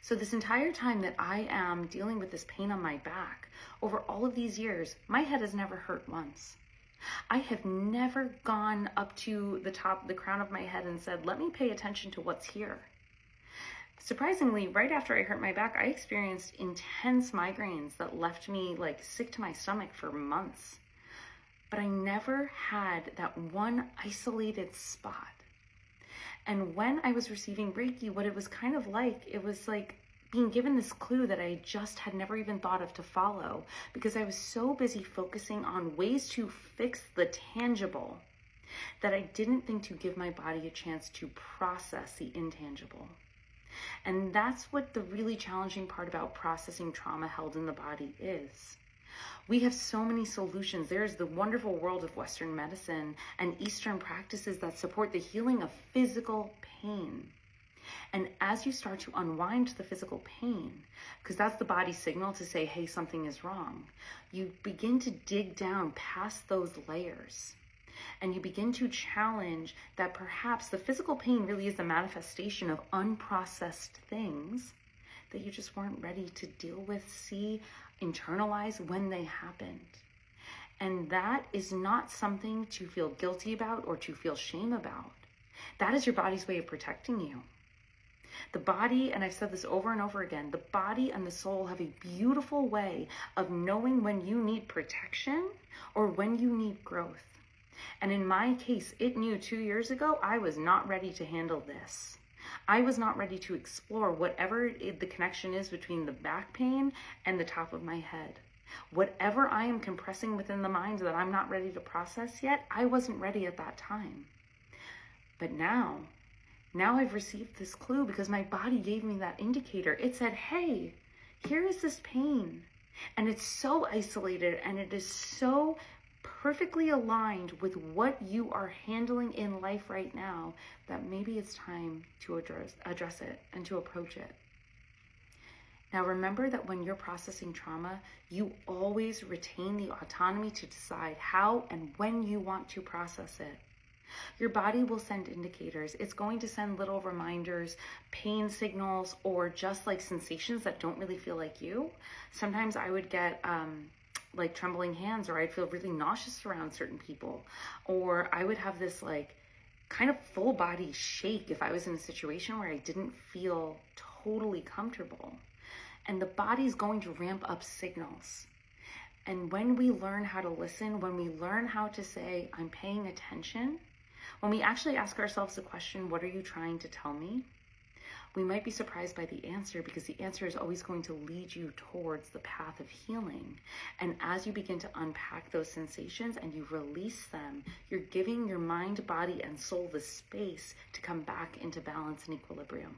So this entire time that I am dealing with this pain on my back, over all of these years, my head has never hurt once. I have never gone up to the crown of my head and said, let me pay attention to what's here. Surprisingly, right after I hurt my back, I experienced intense migraines that left me like sick to my stomach for months. But I never had that one isolated spot. And when I was receiving Reiki, what it was kind of like, it was like being given this clue that I just had never even thought of to follow, because I was so busy focusing on ways to fix the tangible that I didn't think to give my body a chance to process the intangible. And that's what the really challenging part about processing trauma held in the body is. We have so many solutions. There's the wonderful world of Western medicine and Eastern practices that support the healing of physical pain. And as you start to unwind the physical pain, because that's the body's signal to say, hey, something is wrong, you begin to dig down past those layers. And you begin to challenge that perhaps the physical pain really is a manifestation of unprocessed things that you just weren't ready to deal with, see, internalize when they happened. And that is not something to feel guilty about or to feel shame about. That is your body's way of protecting you. The body, and I've said this over and over again, the body and the soul have a beautiful way of knowing when you need protection or when you need growth. And in my case, it knew 2 years ago, I was not ready to handle this. I was not ready to explore whatever the connection is between the back pain and the top of my head. Whatever I am compressing within the mind that I'm not ready to process yet, I wasn't ready at that time. But now I've received this clue because my body gave me that indicator. It said, hey, here is this pain. And it's so isolated and it is so perfectly aligned with what you are handling in life right now that maybe it's time to address it and to approach it. Now remember that when you're processing trauma, you always retain the autonomy to decide how and when you want to process it. Your body will send indicators. It's going to send little reminders, pain signals, or just like sensations that don't really feel like you. Sometimes I would get like trembling hands, or I'd feel really nauseous around certain people, or I would have this like kind of full body shake if I was in a situation where I didn't feel totally comfortable. And the body's going to ramp up signals. And when we learn how to listen, when we learn how to say, I'm paying attention, when we actually ask ourselves the question, what are you trying to tell me? We might be surprised by the answer, because the answer is always going to lead you towards the path of healing. And as you begin to unpack those sensations and you release them, you're giving your mind, body, and soul the space to come back into balance and equilibrium.